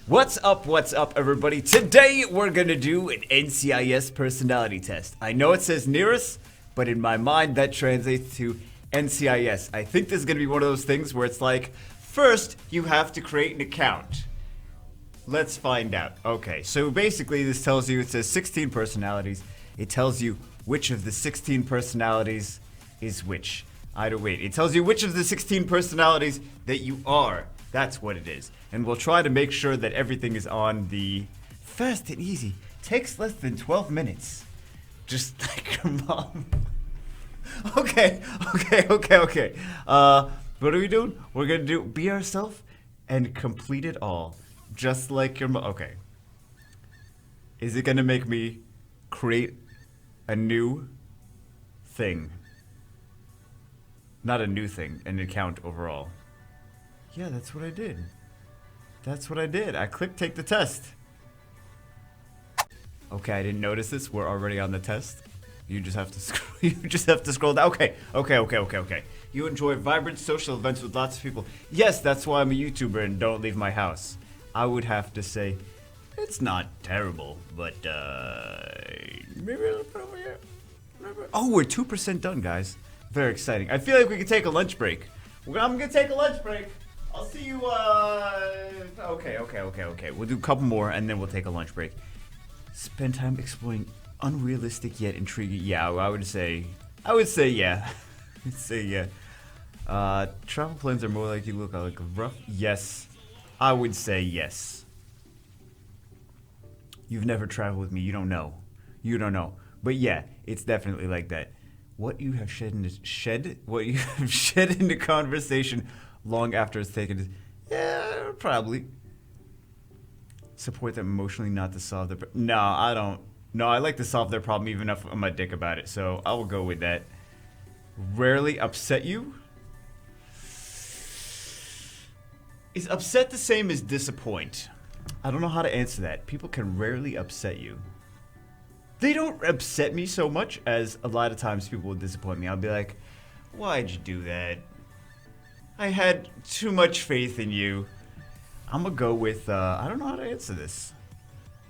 What's up, everybody? Today, we're gonna do an NCIS personality test. I know it says nearest, but in my mind, that translates to NCIS. I think this is gonna be one of those things where it's like, first, you have to create an account. Let's find out. Okay, so basically, this tells you, it says 16 personalities. It tells you which of the 16 personalities is which. It tells you which of the 16 personalities that you are. That's what it is. And we'll try to make sure that everything is on the fast and easy. Takes less than 12 minutes. Just like your mom. Okay. What are we doing? We're gonna do be ourselves and complete it all. Just like your mom. Okay. Is it gonna make me create a new thing? Not a new thing, an account overall. Yeah, that's what I did. I clicked take the test. Okay, I didn't notice this. We're already on the test. You just have to scroll down. Okay. You enjoy vibrant social events with lots of people. Yes, that's why I'm a YouTuber and don't leave my house. I would have to say, it's not terrible, but maybe a little bit over here. Oh, we're 2% done, guys. Very exciting. I feel like we could take a lunch break. I'm gonna take a lunch break. I'll see you, okay. We'll do a couple more and then we'll take a lunch break. Spend time exploring unrealistic yet intriguing. Yeah, I would say yeah. Travel plans are more like you look like rough. Yes. I would say yes. You've never traveled with me. You don't know. But yeah, it's definitely like that. What you have shed into conversation long after it's taken. Yeah, probably. Support them emotionally, not to solve their. No, I don't. No, I like to solve their problem even if I'm a dick about it. So I will go with that. Rarely upset you. Is upset the same as disappoint? I don't know how to answer that. People can rarely upset you. They don't upset me so much as a lot of times people will disappoint me. I'll be like, why'd you do that? I had too much faith in you. I'm gonna go with, I don't know how to answer this.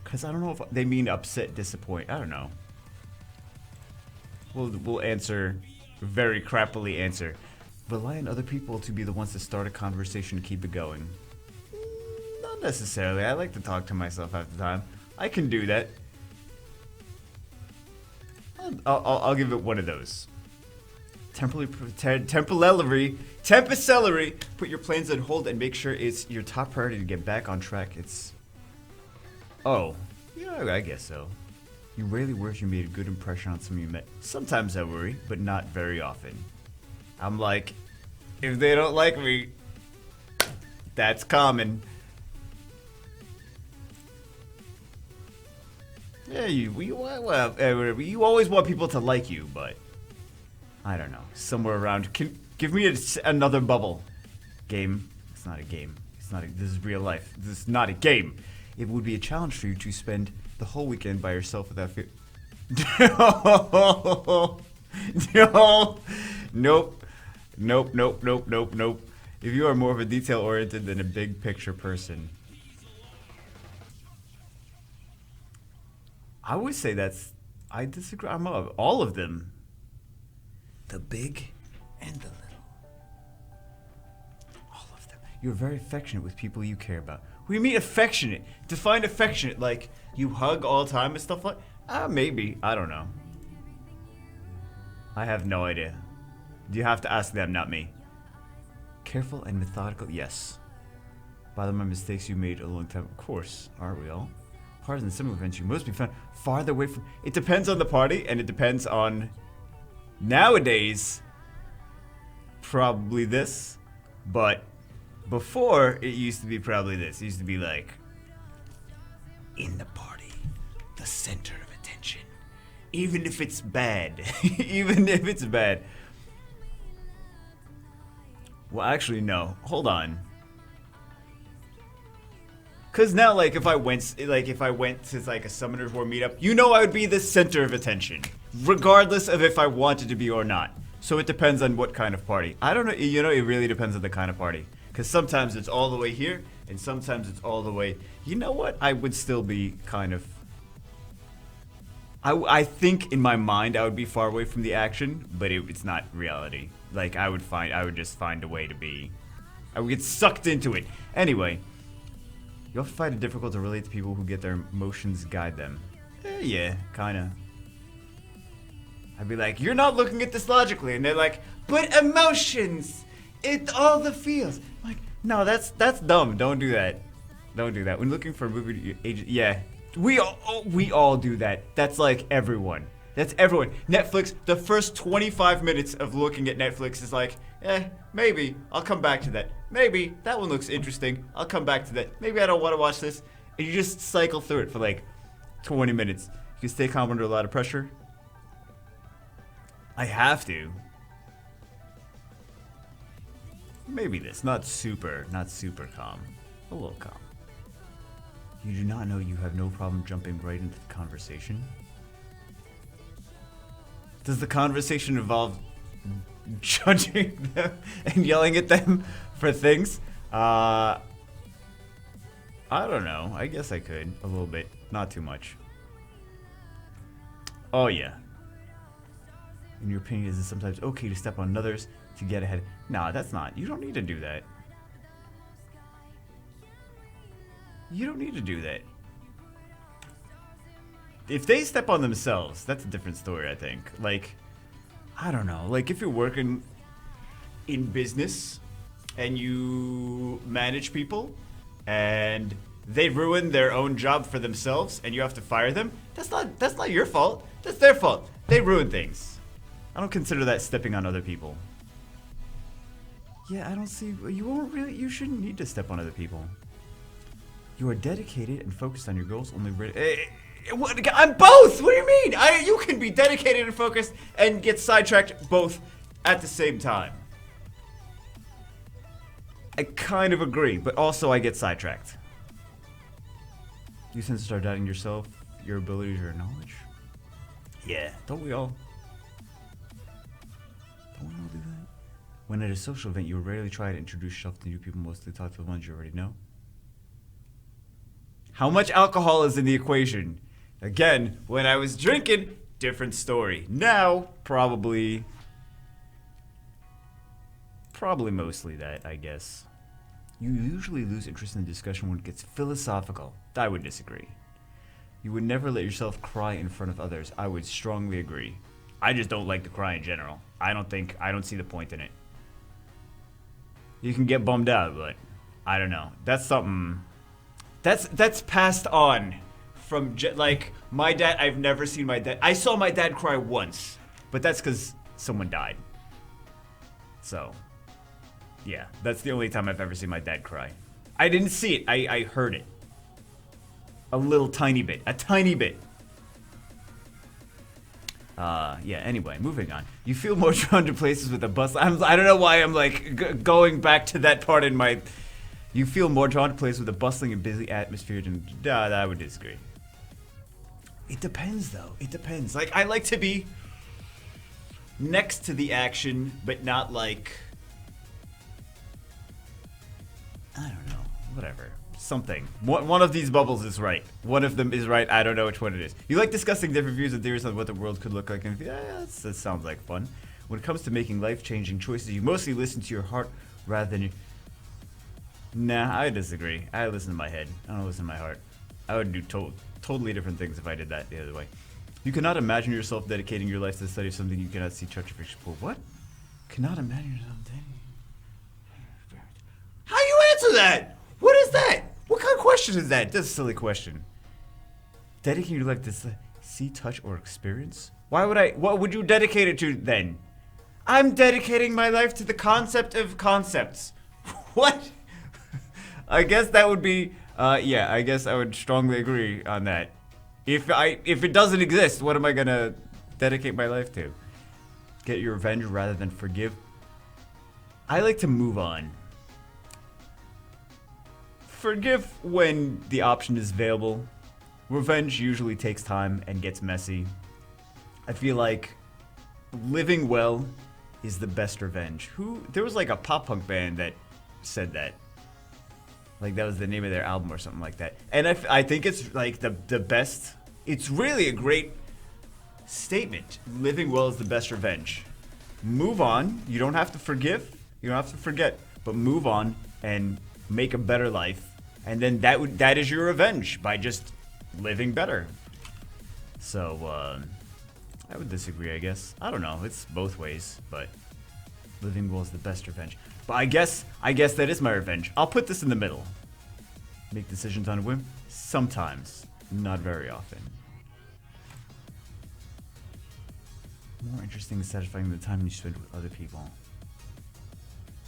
Because I don't know if they mean upset, disappoint. I don't know. We'll answer, very crappily answer. Rely on other people to be the ones to start a conversation to keep it going. Not necessarily. I like to talk to myself half the time. I can do that. I'll give it one of those. Temporarily, put your plans on hold and make sure it's your top priority to get back on track. Oh, yeah, I guess so. You rarely wish you made a good impression on someone you met. Sometimes I worry, but not very often. I'm like, if they don't like me, that's common. Yeah, you always want people to like you, but I don't know. Somewhere around. Give me another bubble. Game. It's not a game. This is real life. This is not a game. It would be a challenge for you to spend the whole weekend by yourself without fear. No. Nope. If you are more of a detail-oriented than a big picture person. I would say I disagree. I'm all of them. The big and the little. All of them. You're very affectionate with people you care about. What do you mean affectionate? Define affectionate, like you hug all the time and stuff like? Maybe. I don't know. I have no idea. You have to ask them, not me. Careful and methodical, yes. Bother my mistakes you made a long time. Of course, aren't we all? Parties and similar events you must be found farther away from. It depends on the party, and it depends on. Nowadays, probably this, but before it used to be probably this. It used to be like in the party, the center of attention, even if it's bad, Well, actually, no. Hold on. Cause now, like, if I went to like a Summoners War meetup, I would be the center of attention, regardless of if I wanted to be or not. So it depends on what kind of party. I don't know. It really depends on the kind of party. Cause sometimes it's all the way here, and sometimes it's all the way. You know what? I would still be kind of. I think in my mind I would be far away from the action, but it's not reality. Like I would just find a way to be. I would get sucked into it. Anyway, you often find it difficult to relate to people who get their emotions guide them. Yeah, kinda. I'd be like, you're not looking at this logically, and they're like, but emotions, it all the feels. I'm like, no, that's dumb. Don't do that. Don't do that. When looking for a movie, yeah, we all do that. That's like everyone. That's everyone. Netflix. The first 25 minutes of looking at Netflix is like, maybe I'll come back to that. Maybe that one looks interesting. I'll come back to that. Maybe I don't want to watch this. And you just cycle through it for like 20 minutes. You can stay calm under a lot of pressure. I have to. Maybe this. Not super calm. A little calm. You do not know you have no problem jumping right into the conversation? Does the conversation involve judging them and yelling at them for things? I don't know. I guess I could. A little bit. Not too much. Oh, yeah. In your opinion, is it sometimes okay to step on others to get ahead? Nah, that's not. You don't need to do that. You don't need to do that. If they step on themselves, that's a different story, I think. Like, I don't know. Like, if you're working in business and you manage people and they ruin their own job for themselves and you have to fire them, that's not your fault. That's their fault. They ruin things. I don't consider that stepping on other people. Yeah, I don't see. You shouldn't need to step on other people. You are dedicated and focused on your goals. Only. I'm both. What do you mean? You can be dedicated and focused and get sidetracked both at the same time. I kind of agree, but also I get sidetracked. You tend to start doubting yourself, your abilities, your knowledge. Yeah, don't we all? Don't we all do that? When at a social event, you rarely try to introduce yourself to new people, mostly talk to the ones you already know. How much alcohol is in the equation? Again, when I was drinking, different story. Now, probably mostly that, I guess. You usually lose interest in the discussion when it gets philosophical. I would disagree. You would never let yourself cry in front of others. I would strongly agree. I just don't like to cry in general. I don't see the point in it. You can get bummed out, but I don't know. That's something. That's passed on from like my dad. I've never seen my dad. I saw my dad cry once, but that's because someone died. So, yeah, that's the only time I've ever seen my dad cry. I didn't see it. I heard it. A little tiny bit. A tiny bit. Yeah, anyway, moving on. You feel more drawn to places with a bustle. I don't know why I'm like going back to that part in my. You feel more drawn to places with a bustling and busy atmosphere than. I would disagree. It depends, though. It depends. Like, I like to be next to the action, but not like. I don't know. Whatever. Something. One of these bubbles is right. One of them is right. I don't know which one it is. You like discussing different views and theories on what the world could look like. And that sounds like fun. When it comes to making life-changing choices, you mostly listen to your heart rather than your. Nah, I disagree. I listen to my head. I don't listen to my heart. I would do totally different things if I did that the other way. You cannot imagine yourself dedicating your life to the study of something you cannot see, touch, or for. What? Cannot imagine yourself dedicating. How you answer that? What is that? What kind of question is that? That's a silly question. Dedicating your life to see, touch, or experience? Why would I? What would you dedicate it to then? I'm dedicating my life to the concept of concepts. What? I guess that would be. Yeah, I guess I would strongly agree on that. If it doesn't exist, what am I gonna dedicate my life to? Get your revenge rather than forgive. I like to move on. Forgive when the option is available. Revenge usually takes time and gets messy. I feel like living well is the best revenge. There was like a pop punk band that said that. Like that was the name of their album or something like that. And I think it's like the best. It's really a great statement. Living well is the best revenge. Move on. You don't have to forgive. You don't have to forget. But move on and make a better life. And then that is your revenge by just living better. So I would disagree, I guess. I don't know. It's both ways, but living well is the best revenge. But I guess that is my revenge. I'll put this in the middle. Make decisions on a whim? Sometimes. Not very often. More interesting and satisfying than the time you spend with other people.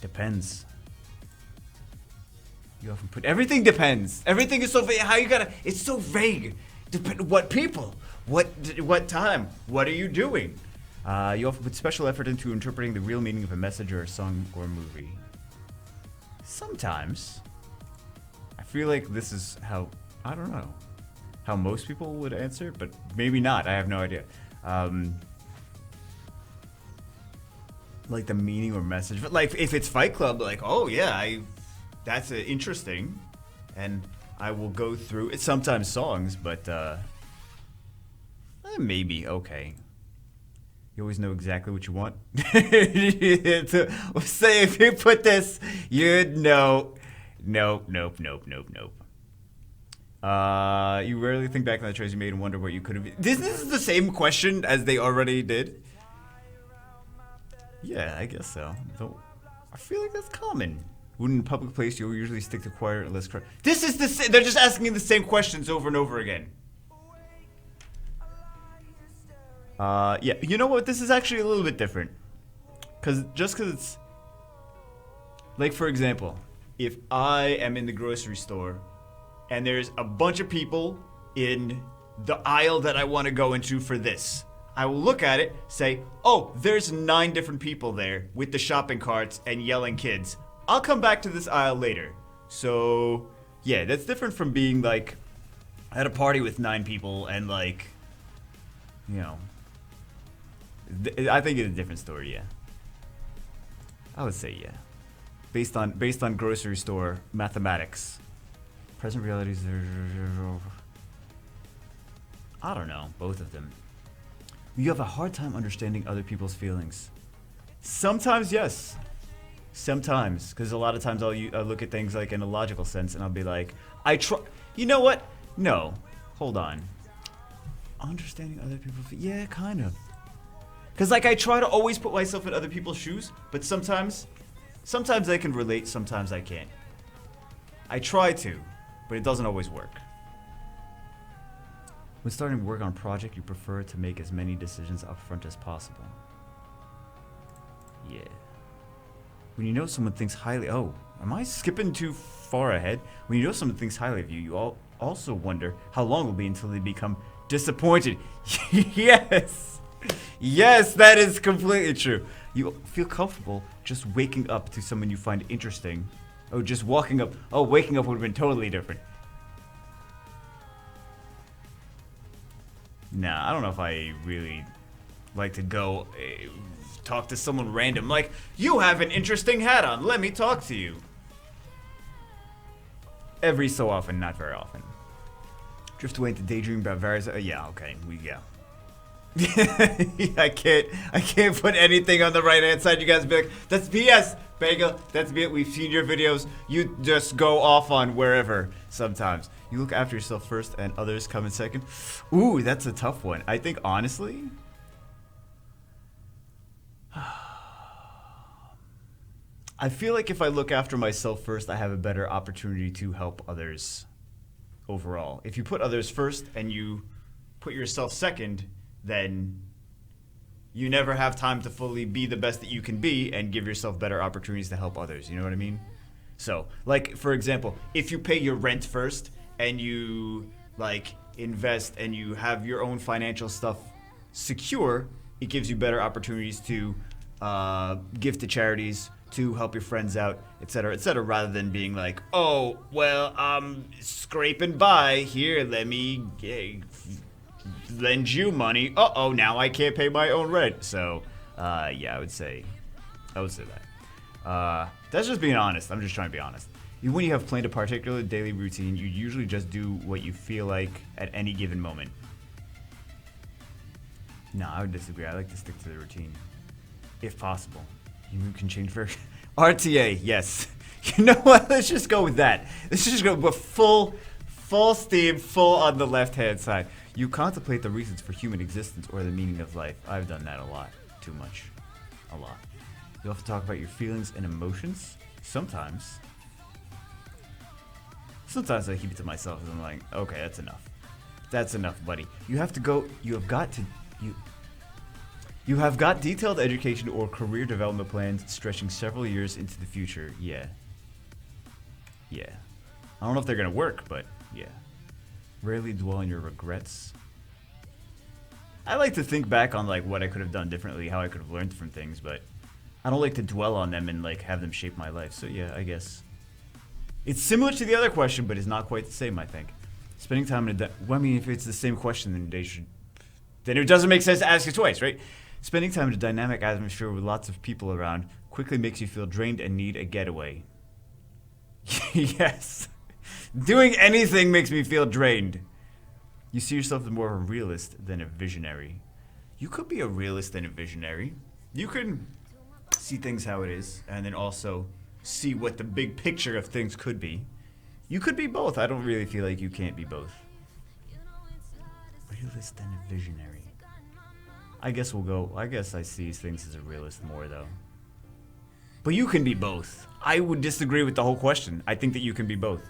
Depends. You often put everything depends. Everything is so vague. How you gotta? It's so vague. What people? What time? What are you doing? You often put special effort into interpreting the real meaning of a message or a song or a movie. Sometimes. I feel like this is how, I don't know, how most people would answer, but maybe not. I have no idea. Like the meaning or message. But like if it's Fight Club, like, oh yeah, that's interesting. And I will go through it. Sometimes songs, but maybe okay. You always know exactly what you want. Say if you put this, you'd know. Nope. You rarely think back on the choice you made and wonder what you could have been. This is the same question as they already did. Yeah, I guess so. Though I feel like that's common. When in a public place, you'll usually stick to quiet or less crowded. This is the same. They're just asking the same questions over and over again. Yeah, you know what? This is actually a little bit different. Cause it's like, for example, if I am in the grocery store and there's a bunch of people in the aisle that I want to go into for this, I will look at it, say, oh, there's 9 different people there with the shopping carts and yelling kids. I'll come back to this aisle later. So, yeah, that's different from being like at a party with 9 people and like, you know, I think it's a different story, yeah. I would say yeah. Based on grocery store mathematics. Present realities. I don't know, both of them. You have a hard time understanding other people's feelings. Sometimes yes. Sometimes, because a lot of times I'll look at things like in a logical sense and I'll be like, you know what? No, hold on. Understanding other people's feelings, yeah, kind of. Because like I try to always put myself in other people's shoes, but sometimes I can relate, sometimes I can't. I try to, but it doesn't always work. When starting work on a project, you prefer to make as many decisions up front as possible. Yeah. When you know someone thinks highly... Oh, am I skipping too far ahead? When you know someone thinks highly of you, you also wonder how long it will be until they become disappointed. Yes! Yes, that is completely true. You feel comfortable just waking up to someone you find interesting. Oh, just walking up. Oh, waking up would have been totally different. Nah, I don't know if I really like to go talk to someone random. Like, you have an interesting hat on. Let me talk to you. Every so often, not very often. Drift away into daydream about various... yeah, okay, yeah. I can't put anything on the right hand side. You guys be like, that's BS, Bagel. That's BS. We've seen your videos. You just go off on wherever sometimes. You look after yourself first and others come in second. Ooh, that's a tough one. I think honestly, I feel like if I look after myself first, I have a better opportunity to help others overall. If you put others first and you put yourself second, then you never have time to fully be the best that you can be and give yourself better opportunities to help others. You know what I mean? So, like, for example, if you pay your rent first and you, like, invest and you have your own financial stuff secure, it gives you better opportunities to give to charities, to help your friends out, etc., rather than being like, oh, well, I'm scraping by. Here, let me lend you money. Uh-oh, now I can't pay my own rent. So, yeah, I would say that. That's just being honest. I'm just trying to be honest. When you have planned a particular daily routine, you usually just do what you feel like at any given moment. No, I would disagree. I like to stick to the routine, if possible. You can change very. RTA, yes. You know what? Let's just go with that. Let's just go with full steam, full on the left-hand side. You contemplate the reasons for human existence or the meaning of life. I've done that a lot. Too much. A lot. You often talk about your feelings and emotions. Sometimes. Sometimes I keep it to myself and I'm like, okay, that's enough. That's enough, buddy. You have to go. You have got to. You have got detailed education or career development plans stretching several years into the future. Yeah. Yeah. I don't know if they're gonna work, but yeah. Rarely dwell on your regrets. I like to think back on like what I could have done differently, how I could have learned from things, but I don't like to dwell on them and like have them shape my life. So yeah, I guess it's similar to the other question, but it's not quite the same. I think spending time in a well, I mean, if it's the same question, then it doesn't make sense to ask it twice, right? Spending time in a dynamic atmosphere with lots of people around quickly makes you feel drained and need a getaway. Yes. Doing anything makes me feel drained. You see yourself as more of a realist than a visionary. You could be a realist and a visionary. You can see things how it is, and then also see what the big picture of things could be. You could be both. I don't really feel like you can't be both. Realist and a visionary. I guess I see things as a realist more, though. But you can be both. I would disagree with the whole question. I think that you can be both.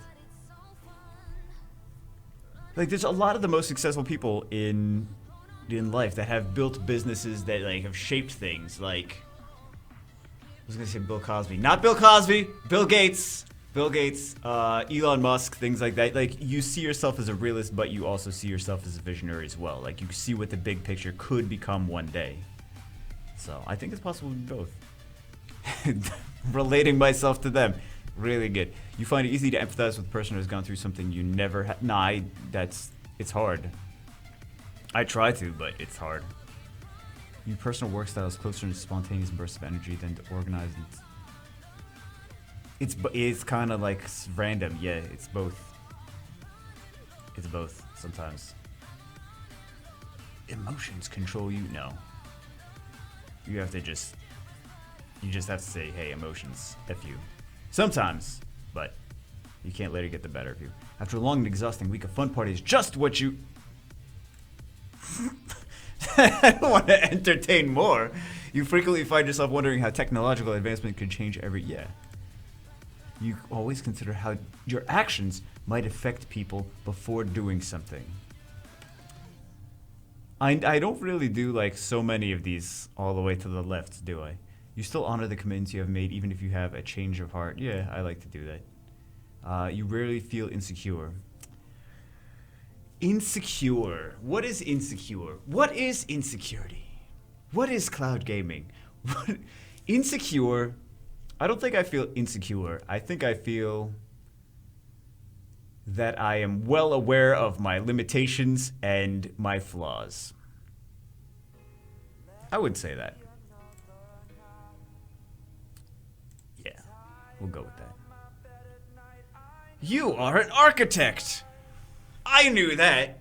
Like, there's a lot of the most successful people in life that have built businesses that, like, have shaped things. Like, I was gonna say Bill Cosby. Not Bill Cosby! Bill Gates! Elon Musk, things like that. Like, you see yourself as a realist, but you also see yourself as a visionary as well. Like, you see what the big picture could become one day. So, I think it's possible to be both. Relating myself to them. Really good. You find it easy to empathize with a person who's gone through something you never had. Nah, it's hard. I try to, but it's hard. Your personal work style is closer to spontaneous bursts of energy than to organized. It's kind of like random. Yeah, it's both. It's both sometimes. Emotions control you? No. You just have to say, hey, emotions, F you. Sometimes, but you can't let it get the better of you. After a long and exhausting week of fun parties, just what you... I don't want to entertain more. You frequently find yourself wondering how technological advancement could change every... Yeah. You always consider how your actions might affect people before doing something. I don't really do like so many of these all the way to the left, do I? You still honor the commitments you have made even if you have a change of heart. Yeah, I like to do that. You rarely feel insecure. Insecure. What is insecure? What is insecurity? What is cloud gaming? Insecure. I don't think I feel insecure. I think I feel that I am well aware of my limitations and my flaws. I would say that. Yeah, we'll go with that. You are an architect! I knew that!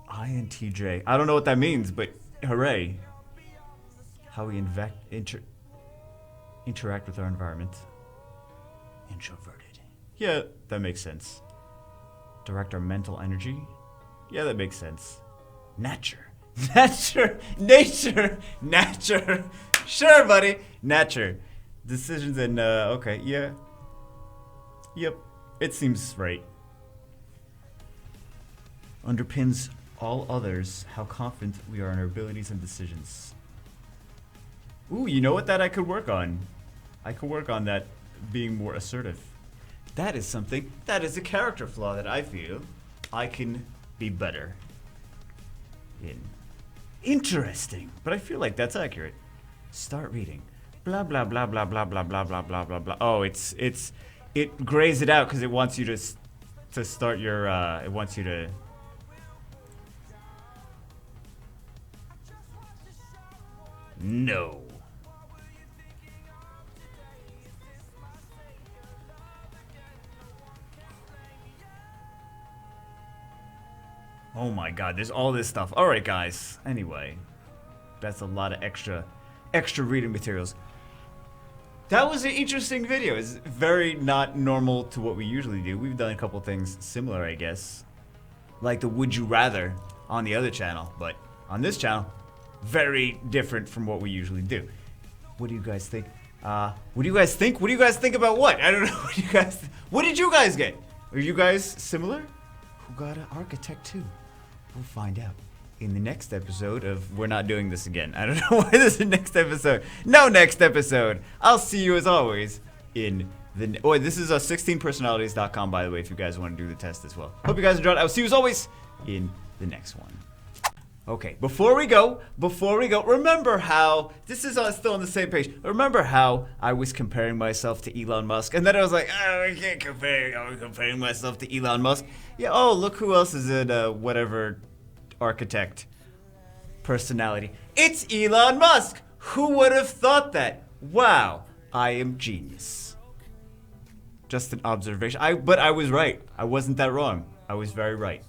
INTJ. I don't know what that means, but hooray. How we interact with our environment. Introverted. Yeah, that makes sense. Direct our mental energy. Yeah, that makes sense. Nature. Nature. Sure, buddy. Nature. Decisions and, okay, yeah. Yep, it seems right. Underpins all others how confident we are in our abilities and decisions. Ooh, you know what? That I could work on. I could work on that, being more assertive. That is something, that is a character flaw that I feel I can be better in. Interesting, but I feel like that's accurate. Start reading. Blah, blah, blah, blah, blah, blah, blah, blah, blah, blah, blah. Oh, it grays it out because it wants you to start your, it wants you to... No. Oh my god, there's all this stuff. Alright, guys. Anyway, that's a lot of extra reading materials. That was an interesting video. It's very not normal to what we usually do. We've done a couple things similar, I guess. Like the Would You Rather on the other channel, but on this channel, very different from what we usually do. What do you guys think? What do you guys think? What do you guys think about what? I don't know. What did you guys get? Are you guys similar? Who got an architect too? We'll find out in the next episode of We're Not Doing This Again. I don't know why this is the next episode. No next episode. I'll see you as always in the... Oh, this is 16personalities.com, by the way, if you guys want to do the test as well. Hope you guys enjoyed. I'll see you as always in the next one. Okay, before we go, remember how, this is still on the same page, remember how I was comparing myself to Elon Musk, and then I was like, oh, I can't compare, I'm comparing myself to Elon Musk. Yeah, oh, look who else is in whatever architect personality. It's Elon Musk! Who would have thought that? Wow, I am genius. Just an observation, but I was right. I wasn't that wrong. I was very right.